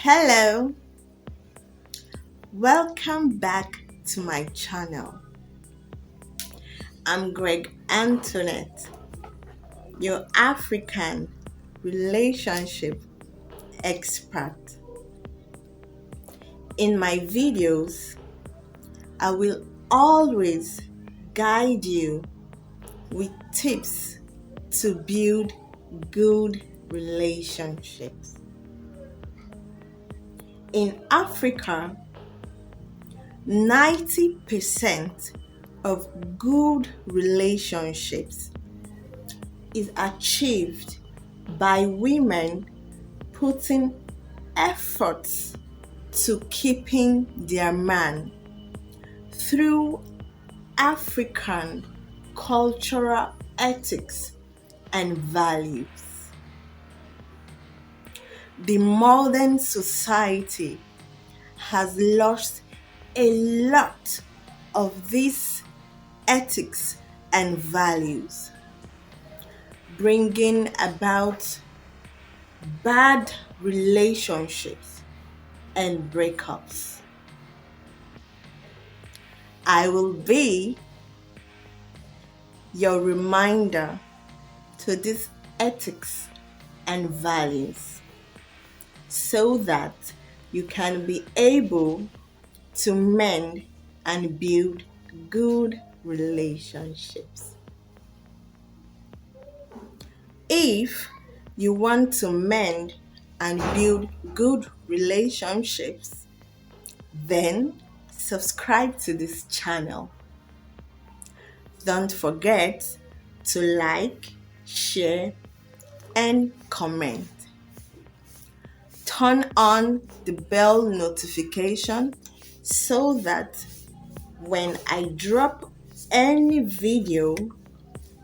Hello, welcome back to my channel. I'm Greg Antoinette, your African relationship expert. In my videos, I will always guide you with tips to build good relationships. In Africa, 90% of good relationships is achieved by women putting efforts to keeping their man through African cultural ethics and values. The modern society has lost a lot of these ethics and values, bringing about bad relationships and breakups. I will be your reminder to these ethics and values so that you can be able to mend and build good relationships. If you want to mend and build good relationships, then subscribe to this channel. Don't forget to like, share, and comment. Turn on the bell notification so that when I drop any video,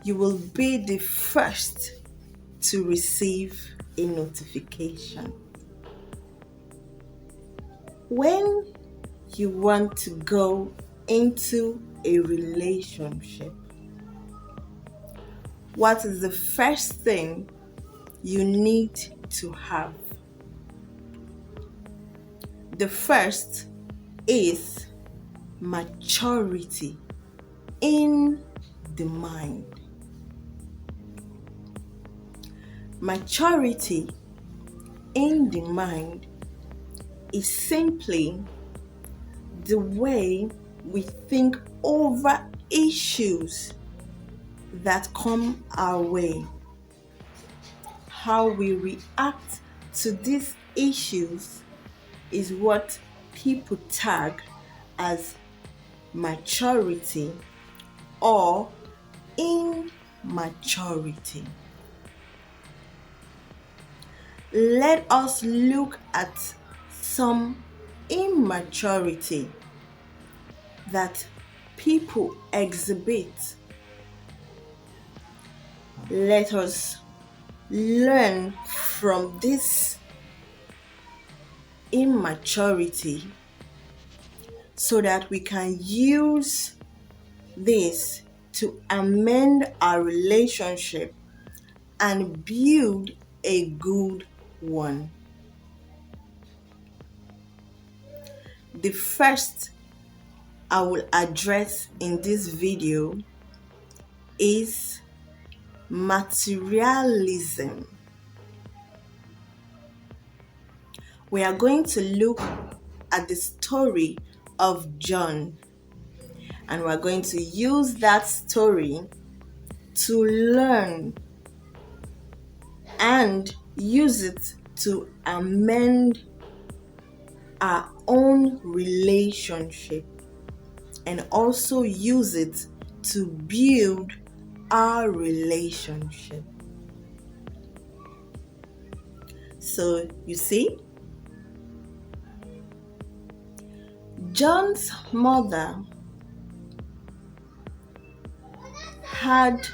you will be the first to receive a notification. When you want to go into a relationship, what is the first thing you need to have? The first is maturity in the mind. Maturity in the mind is simply the way we think over issues that come our way. How we react to these issues is what people tag as maturity or immaturity. Let us look at some immaturity that people exhibit. Let us learn from this immaturity so that we can use this to amend our relationship and build a good one. The first I will address in this video is materialism. We are going to look at the story of John, and we're going to use that story to learn and use it to amend our own relationship and also use it to build our relationship. So you see, John's mother had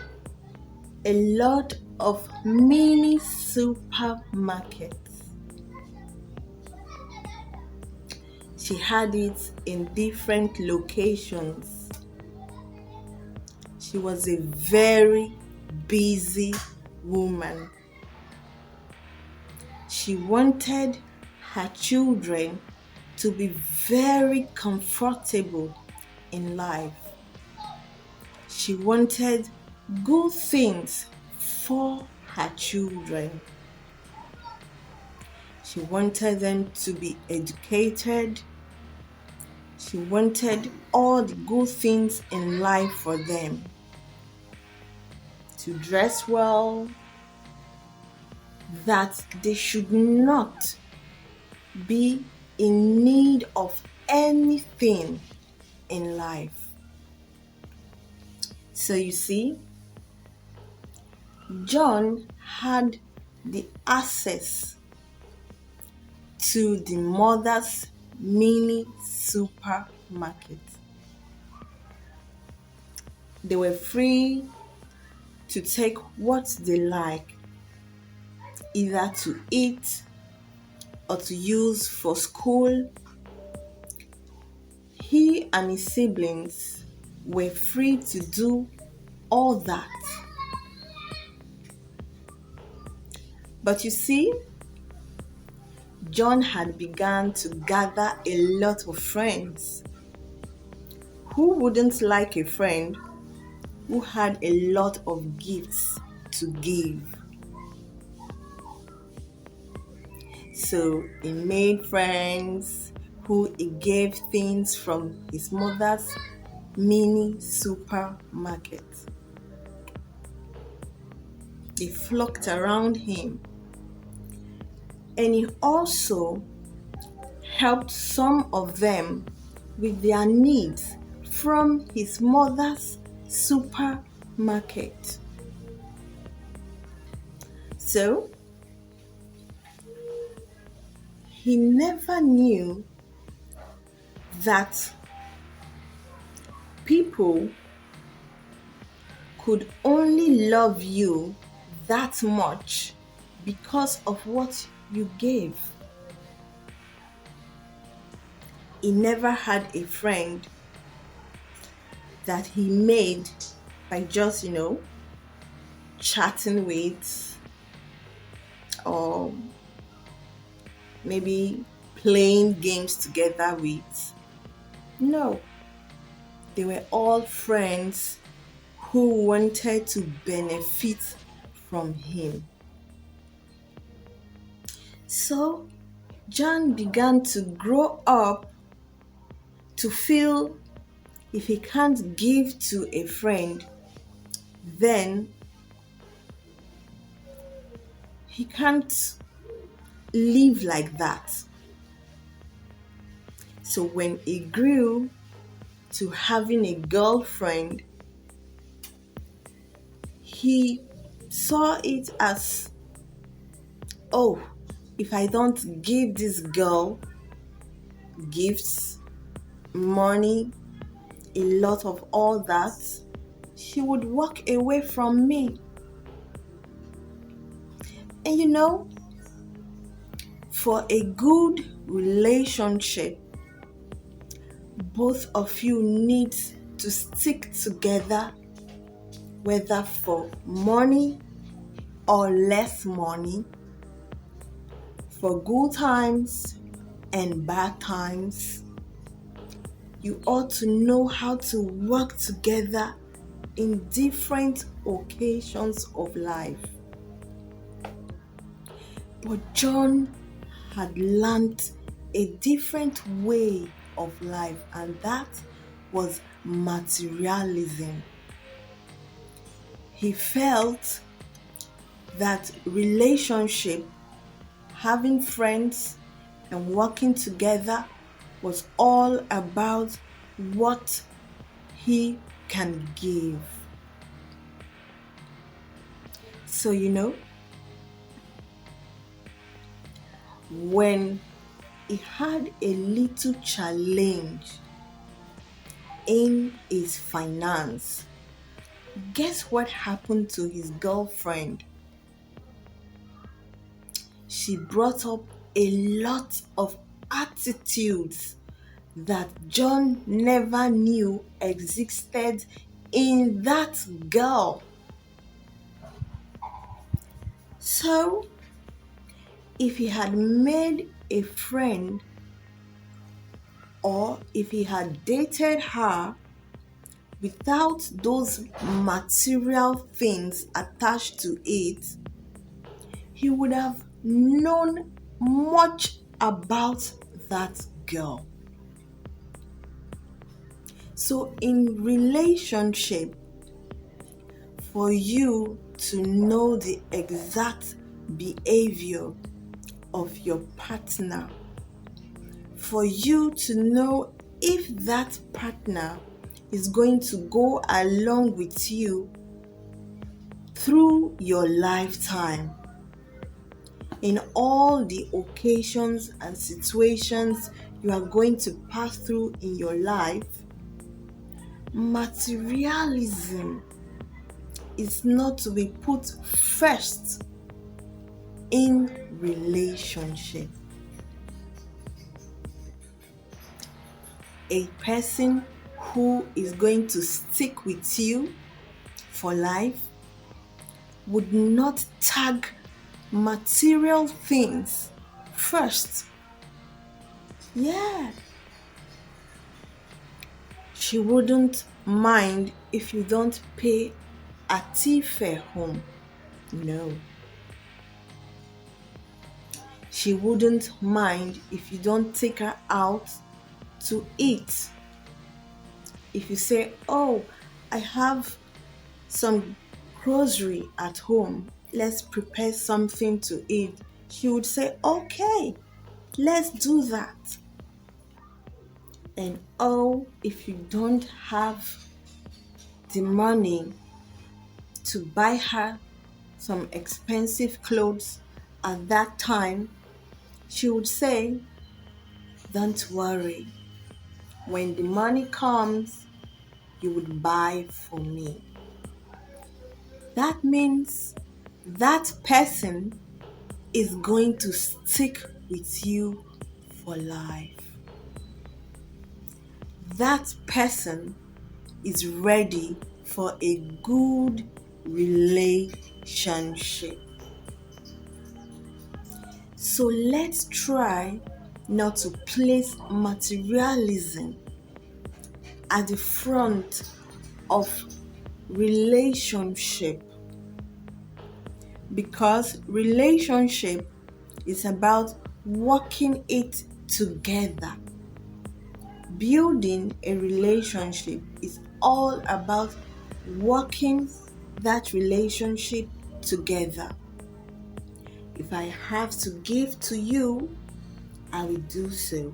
a lot of mini supermarkets. She had it in different locations. She was a very busy woman. She wanted her children to be very comfortable in life. She wanted good things for her children. She wanted them to be educated. She wanted all the good things in life for them. To dress well, that they should not be in need of anything in life. So you see, John had the access to the mother's mini supermarket. They were free to take what they like, either to eat or to use for school. He and his siblings were free to do all that. But you see, John had begun to gather a lot of friends. Who wouldn't like a friend who had a lot of gifts to give? So he made friends who he gave things from his mother's mini supermarket. They flocked around him. And he also helped some of them with their needs from his mother's supermarket. So, he never knew that people could only love you that much because of what you gave. He never had a friend that he made by just, chatting with, or maybe playing games together with. No, they were all friends who wanted to benefit from him. So John began to grow up to feel if he can't give to a friend, then he can't live like that. So when he grew to having a girlfriend, he saw it as, oh, if I don't give this girl gifts, money, a lot of all that, she would walk away from me. And for a good relationship, both of you need to stick together, whether for money or less money, for good times and bad times. You ought to know how to work together in different occasions of life. But John had learned a different way of life, and that was materialism. He felt that relationship, having friends and working together, was all about what he can give. So when he had a little challenge in his finance, guess what happened to his girlfriend? She brought up a lot of attitudes that John never knew existed in that girl. So if he had made a friend or if he had dated her without those material things attached to it, he would have known much about that girl. So in relationship, for you to know the exact behavior of your partner, for you to know if that partner is going to go along with you through your lifetime, in all the occasions and situations you are going to pass through in your life, materialism is not to be put first in relationship. A person who is going to stick with you for life would not tag material things first. Yeah. She wouldn't mind if you don't pay a tea fare home. No. She wouldn't mind if you don't take her out to eat. If you say, oh, I have some grocery at home, let's prepare something to eat, she would say, okay, let's do that. And oh, if you don't have the money to buy her some expensive clothes at that time, she would say, don't worry, when the money comes, you would buy for me. That means that person is going to stick with you for life. That person is ready for a good relationship. So let's try not to place materialism at the front of relationship, because relationship is about working it together. Building a relationship is all about working that relationship together. If I have to give to you, I will do so.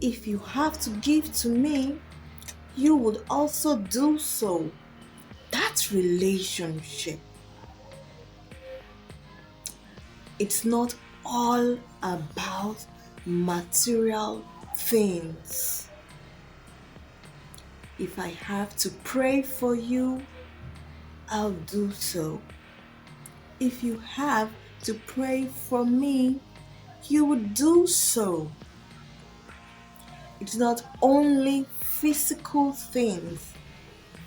If you have to give to me, you would also do so. That's relationship. It's not all about material things. If I have to pray for you, I'll do so. If you have to pray for me, you would do so. It's not only physical things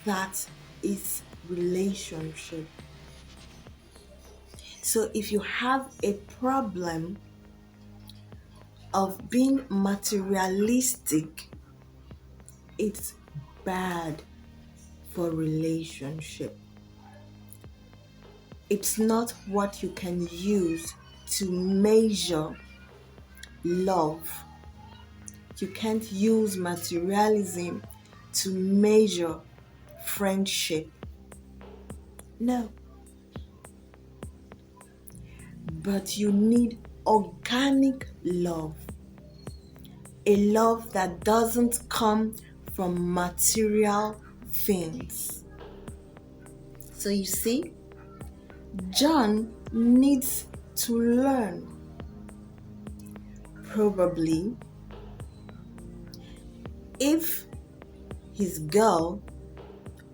that is relationship. So if you have a problem of being materialistic, it's bad for relationship. It's not what you can use to measure love. You can't use materialism to measure friendship. No. But you need organic love. A love that doesn't come from material things. So you see, John needs to learn. Probably, if his girl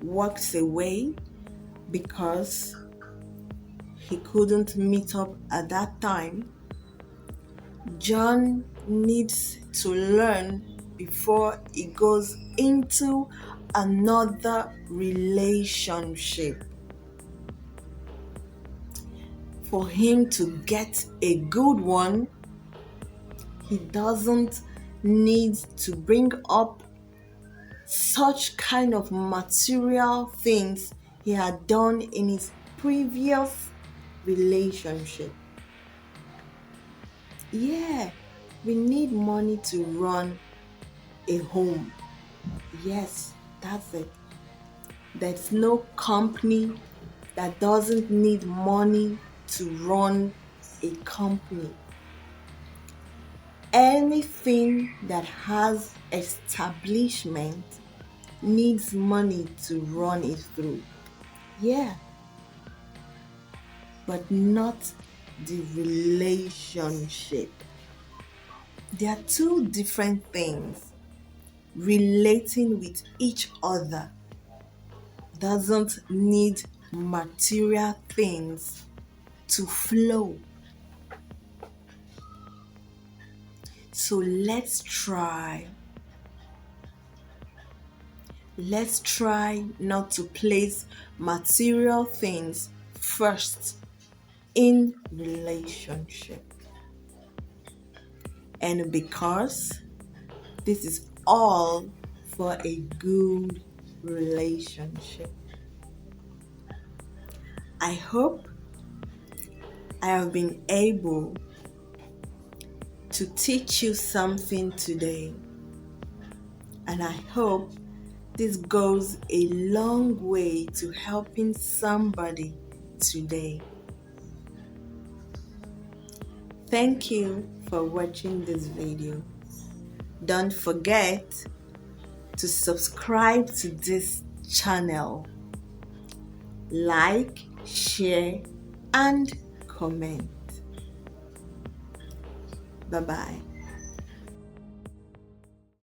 walks away because he couldn't meet up at that time, John needs to learn before he goes into another relationship. for him to get a good one, he doesn't need to bring up such kind of material things he had done in his previous relationship. Yeah, we need money to run a home. Yes, that's it. There's no company that doesn't need money to run a company. Anything that has establishment needs money to run it through. Yeah, but not the relationship. They are two different things. Relating with each other doesn't need material things to flow. So let's try not to place material things first in relationship. And because this is all for a good relationship. I hope I have been able to teach you something today. And I hope this goes a long way to helping somebody today. Thank you for watching this video. Don't forget to subscribe to this channel. Like, share, and comment. Bye-bye.